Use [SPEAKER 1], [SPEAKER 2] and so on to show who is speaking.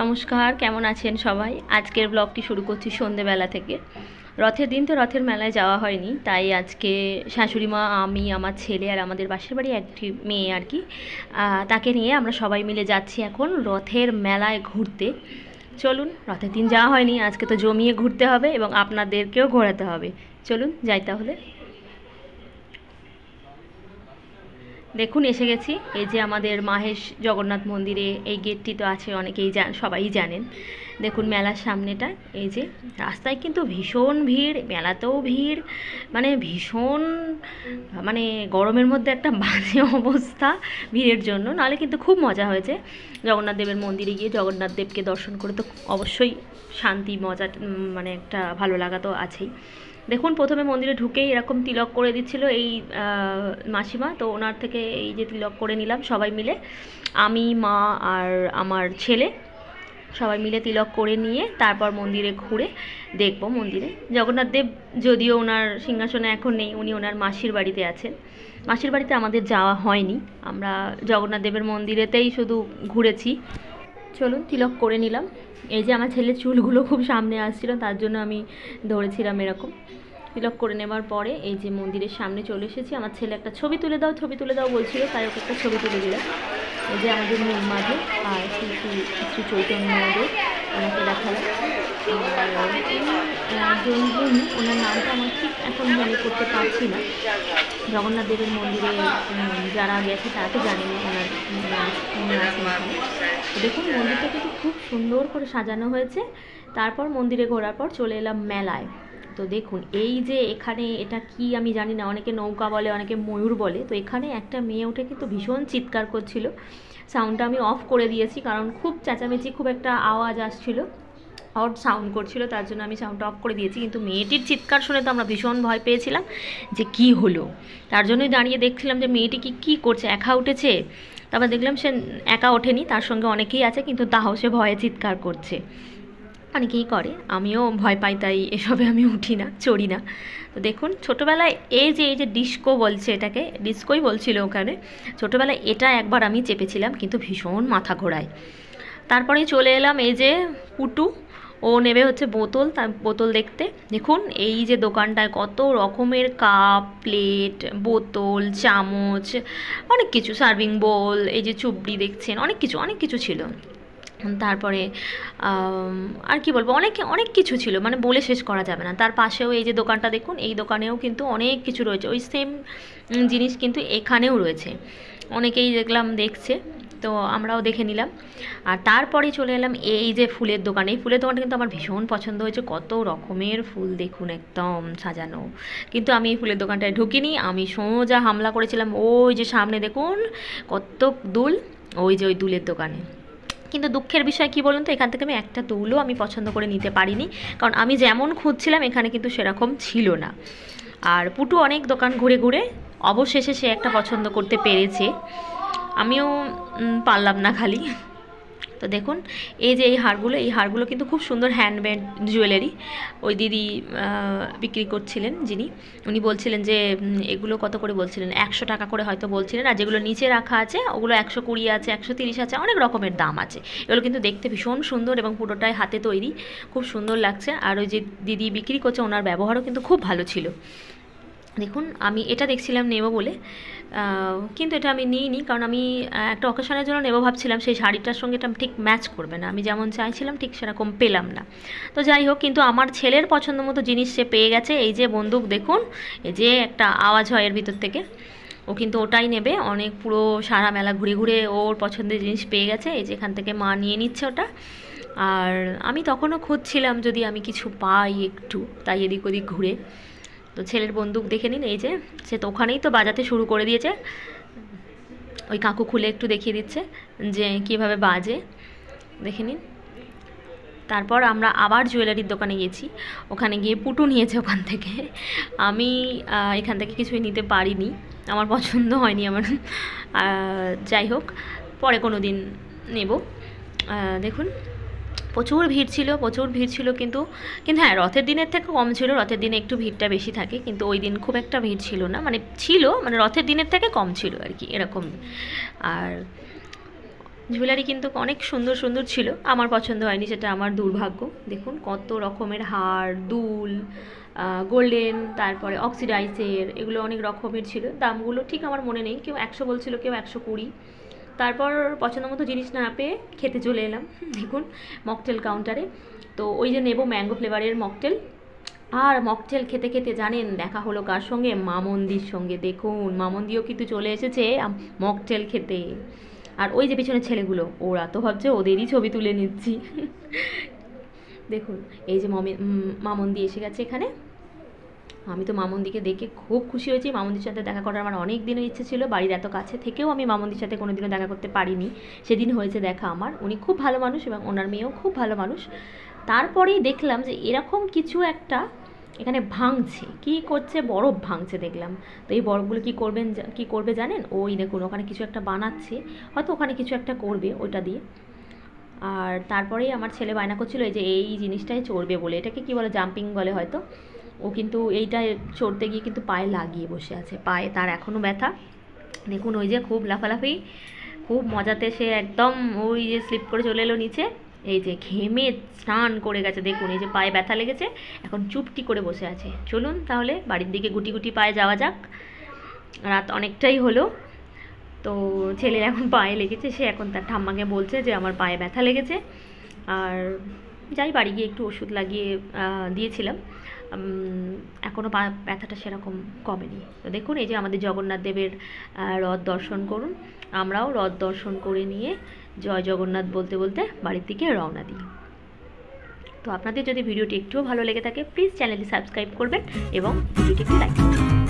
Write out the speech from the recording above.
[SPEAKER 1] নমস্কার, কেমন আছেন সবাই? আজকের ব্লগটি শুরু করছি সন্ধেবেলা থেকে। রথের দিন তো রথের মেলায় যাওয়া হয়নি, তাই আজকে শাশুড়ি মা, আমি, আমার ছেলে আর আমাদের পাশের বাড়ি একটি মেয়ে আর কি, তাকে নিয়ে আমরা সবাই মিলে যাচ্ছি এখন রথের মেলায় ঘুরতে। চলুন, রথের দিন যাওয়া হয়নি, আজকে তো জমিয়ে ঘুরতে হবে এবং আপনাদেরকেও ঘোরাতে হবে। চলুন যাই তাহলে। দেখুন এসে গেছি, এই যে আমাদের মাহেশ জগন্নাথ মন্দিরে এই গেটটি তো আছে, অনেকেই সবাই জানেন। দেখুন মেলার সামনেটা, এই যে রাস্তায় কিন্তু ভীষণ ভিড়, মেলাতেও ভিড়, মানে ভীষণ, মানে গরমের মধ্যে একটা বাজে অবস্থা ভিড়ের জন্য। নাহলে কিন্তু খুব মজা হয়েছে জগন্নাথ দেবের মন্দিরে গিয়ে। জগন্নাথ দেবকে দর্শন করে তো অবশ্যই শান্তি, মজা, মানে একটা ভালো লাগা তো আছেই। দেখুন প্রথমে মন্দিরে ঢুকেই এরকম তিলক করে দিচ্ছিল এই মাসিমা, তো ওনার থেকে এই যে তিলক করে নিলাম সবাই মিলে, আমি, মা আর আমার ছেলে সবাই মিলে তিলক করে নিয়ে তারপর মন্দিরে ঘুরে দেখব। মন্দিরে জগন্নাথ দেব যদিও ওনার সিংহাসনে এখন নেই, উনি ওনার মাসির বাড়িতে আছেন। মাসির বাড়িতে আমাদের যাওয়া হয়নি, আমরা জগন্নাথ দেবের মন্দিরেতেই শুধু ঘুরেছি। চলুন তিলক করে নিলাম। এই যে আমার ছেলের চুলগুলো খুব সামনে আসছিল, তার জন্য আমি ধরেছিলাম এরকম। তিলক করে নেবার পরে এই যে মন্দিরের সামনে চলে এসেছি। আমার ছেলে একটা ছবি তুলে দাও, ছবি তুলে দাও বলছিল, তাই ওকে একটা ছবি তুলে দিলাম। এই যে আমাদের মূল মাধব আর শ্রী চৈতন্যদেব, ওনাকে দেখালাম। আর যিনি, ওনার নামটা আমার ঠিক এখন মনে করতে পারছি না। জগন্নাথ দেবের মন্দিরে যারা গেছে তারা তো জানেনি ওনার উনি আছেন এখানে। দেখুন মন্দিরটা কিন্তু খুব সুন্দর করে সাজানো হয়েছে। তারপর মন্দিরে ঘোরার পর চলে এলাম মেলায়। তো দেখুন এই যে এখানে, এটা কি আমি জানি না, অনেকে নৌকা বলে, অনেকে ময়ূর বলে। তো এখানে একটা মেয়ে উঠে কিন্তু ভীষণ চিৎকার করছিল। সাউন্ডটা আমি অফ করে দিয়েছি, কারণ খুব চেঁচামেচি, খুব একটা আওয়াজ আসছিল, অড সাউন্ড করছিল, তার জন্য আমি সাউন্ডটা অফ করে দিয়েছি। কিন্তু মেয়েটির চিৎকার শুনে তো আমরা ভীষণ ভয় পেয়েছিলাম যে কি হলো, তার জন্যই দাঁড়িয়ে দেখছিলাম যে মেয়েটি কি করছে, একা উঠেছে। তারপর দেখলাম সে একা ওঠেনি, তার সঙ্গে অনেকেই আছে, কিন্তু তাও সে ভয়ে চিৎকার করছে। অনেকেই করে, আমিও ভয় পাই, তাই এসবে আমি উঠি না, চড়ি না। তো দেখুন ছোটোবেলায় এই যে ডিস্কো বলছে, এটাকে ডিস্কোই বলছিল ওখানে, ছোটোবেলায় এটা একবার আমি চেপেছিলাম, কিন্তু ভীষণ মাথা ঘোরায়। তারপরেই চলে এলাম এই যে পুটু, ও নেবে হচ্ছে বোতল, তার বোতল দেখতে। দেখুন এই যে দোকানটায় কত রকমের কাপ, প্লেট, বোতল, চামচ, অনেক কিছু, সার্ভিং বোল, এই যে চুবড়ি দেখছেন, অনেক কিছু ছিল। তারপরে আর কি বলবো, অনেক কিছু ছিল, মানে বলে শেষ করা যাবে না। তার পাশেও এই যে দোকানটা দেখুন, এই দোকানেও কিন্তু অনেক কিছু রয়েছে, ওই সেম জিনিস কিন্তু এখানেও রয়েছে। অনেকেই দেখলাম দেখছে, তো আমরাও দেখে নিলাম। আর তারপরে চলে এলাম এই যে ফুলের দোকানে। এই ফুলের দোকানটা কিন্তু আমার ভীষণ পছন্দ হয়েছে, কত রকমের ফুল দেখুন একদম সাজানো। কিন্তু আমি এই ফুলের দোকানটায় ঢুকিনি, আমি সোজা হামলা করেছিলাম ওই যে সামনে দেখুন কত দুল, ওই যে ওই দুলের দোকানে। কিন্তু দুঃখের বিষয় কী বলুন তো, এখান থেকে আমি একটা দুলও আমি পছন্দ করে নিতে পারিনি, কারণ আমি যেমন খুঁজছিলাম এখানে কিন্তু সেরকম ছিল না। আর পুটু অনেক দোকান ঘুরে ঘুরে অবশেষে সে একটা পছন্দ করতে পেরেছে, আমিও পারলাম না খালি। তো দেখুন এই যে এই হারগুলো কিন্তু খুব সুন্দর হ্যান্ডমেড জুয়েলারি। ওই দিদি বিক্রি করছিলেন যিনি, উনি বলছিলেন যে এগুলো কত করে বলছিলেন, 100 টাকা করে হয়তো বলছিলেন। আর যেগুলো নিচে রাখা আছে ওগুলো 120 আছে, 130 আছে, অনেক রকমের দাম আছে। এগুলো কিন্তু দেখতে ভীষণ সুন্দর এবং পুরোটাই হাতে তৈরি, খুব সুন্দর লাগছে। আর ওই যে দিদি বিক্রি করছে ওনার ব্যবহারও কিন্তু খুব ভালো ছিল। দেখুন আমি এটা দেখছিলাম নেব বলে, কিন্তু এটা আমি নিইনি, কারণ আমি একটা অকেশনের জন্য নেব ভাবছিলাম, সেই শাড়িটার সঙ্গে এটা ঠিক ম্যাচ করবে না, আমি যেমন চাইছিলাম ঠিক সেরকম পেলাম না। তো যাই হোক, কিন্তু আমার ছেলের পছন্দ মতো জিনিস সে পেয়ে গেছে। এই যে বন্দুক দেখুন, এই যে একটা আওয়াজ হয় এর ভিতর থেকে, ও কিন্তু ওটাই নেবে। অনেক পুরো সারা মেলা ঘুরে ঘুরে ওর পছন্দের জিনিস পেয়ে গেছে, এই যে এখান থেকে মা নিয়ে নিচ্ছে ওটা। আর আমি তখনও খুঁজছিলাম যদি আমি কিছু পাই একটু, তাই এদিক ওদিক ঘুরে। তো ছেলের বন্দুক দেখে নিন, এই যে সে তো ওখানেই তো বাজাতে শুরু করে দিয়েছে, ওই কাকু খুলে একটু দেখিয়ে দিচ্ছে যে কীভাবে বাজে, দেখে নিন। তারপর আমরা আবার জুয়েলারির দোকানে গেছি, ওখানে গিয়ে পুটু নিয়েছে ওখান থেকে। আমি এখান থেকে কিছুই নিতে পারিনি, আমার পছন্দ হয়নি আমার। যাই হোক, পরে কোনো দিন নেব। দেখুন প্রচুর ভিড় ছিল, কিন্তু হ্যাঁ রথের দিনের থেকে কম ছিল। রথের দিনে একটু ভিড়টা বেশি থাকে, কিন্তু ওই দিন খুব একটা ভিড় ছিল না, মানে ছিল, মানে রথের দিনের থেকে কম ছিল আর কি, এরকম। আর জুয়েলারি কিন্তু অনেক সুন্দর সুন্দর ছিল, আমার পছন্দ হয়নি, সেটা আমার দুর্ভাগ্য। দেখুন কত রকমের হার, দুল, গোল্ডেন, তারপরে অক্সিডাইজের, এগুলো অনেক রকমের ছিল। দামগুলো ঠিক আমার মনে নেই, কেউ 100 বলছিল, কেউ 120। তারপর পছন্দ মতো জিনিস না পেয়ে খেতে চলে এলাম দেখুন মকটেল কাউন্টারে। তো ওই যে নেব ম্যাঙ্গো ফ্লেভারের মকটেল, আর মকটেল খেতে খেতে জানেন দেখা হলো কার সঙ্গে? মামন্দির সঙ্গে। দেখুন মামন্দিও কিন্তু চলে এসেছে মকটেল খেতে। আর ওই যে পিছনে ছেলেগুলো, ওরা তো ভাবছে ওদেরই ছবি তুলে নিচ্ছি দেখুন এই যে মামন্দি এসে গেছে এখানে। আমি তো মামন্দিকে দেখে খুব খুশি হয়েছি। মামন্দির সাথে দেখা করার আমার অনেক দিনের ইচ্ছে ছিল, বাড়ির এত কাছে থেকেও আমি মামন্দির সাথে কোনো দিনও দেখা করতে পারিনি। সেদিন হয়েছে দেখা আমার। উনি খুব ভালো মানুষ এবং ওনার মেয়েও খুব ভালো মানুষ। তারপরেই দেখলাম যে এরকম কিছু একটা এখানে ভাঙছে, কি করছে? বরফ ভাঙছে দেখলাম। তো এই বরফগুলো কি করবে জানেন? ওই দেখুন ওখানে কিছু একটা বানাচ্ছে, হয়তো ওখানে কিছু একটা করবে ওইটা দিয়ে। আর তারপরেই আমার ছেলে বায়না করছিল এই যে এই জিনিসটাই চড়বে বলে, এটাকে কি বলে, জাম্পিং বলে হয়তো। ও কিন্তু এইটায় চড়তে গিয়ে কিন্তু পায়ে লাগিয়ে বসে আছে, পায়ে তার এখনও ব্যথা। দেখুন ওই যে খুব লাফালাফি, খুব মজাতে সে একদম ওই যে স্লিপ করে চলে এলো নিচে। এই যে ঘেমে স্নান করে গেছে, দেখুন এই যে পায়ে ব্যথা লেগেছে, এখন চুপটি করে বসে আছে। চলুন তাহলে বাড়ির দিকে গুটি গুটি পায়ে যাওয়া যাক, রাত অনেকটাই হলো। তো ছেলের এখন পায়ে লেগেছে, সে এখন তার ঠাম্মাকে বলছে যে আমার পায়ে ব্যথা লেগেছে। আর যাই বাড়ি গিয়ে একটু ওষুধ লাগিয়ে দিয়েছিলাম, এখনও ব্যথাটা সেরকম কমেনি। তো দেখুন এই যে আমাদের জগন্নাথ দেবের রথ দর্শন করুন। আমরাও রথ দর্শন করে নিয়ে জয় জগন্নাথ বলতে বলতে বাড়ির দিকে রওনা দিই। তো আপনাদের যদি ভিডিওটি একটুও ভালো লেগে থাকে প্লিজ চ্যানেলটি সাবস্ক্রাইব করবেন এবং ভিডিওটি একটু লাইক করবেন।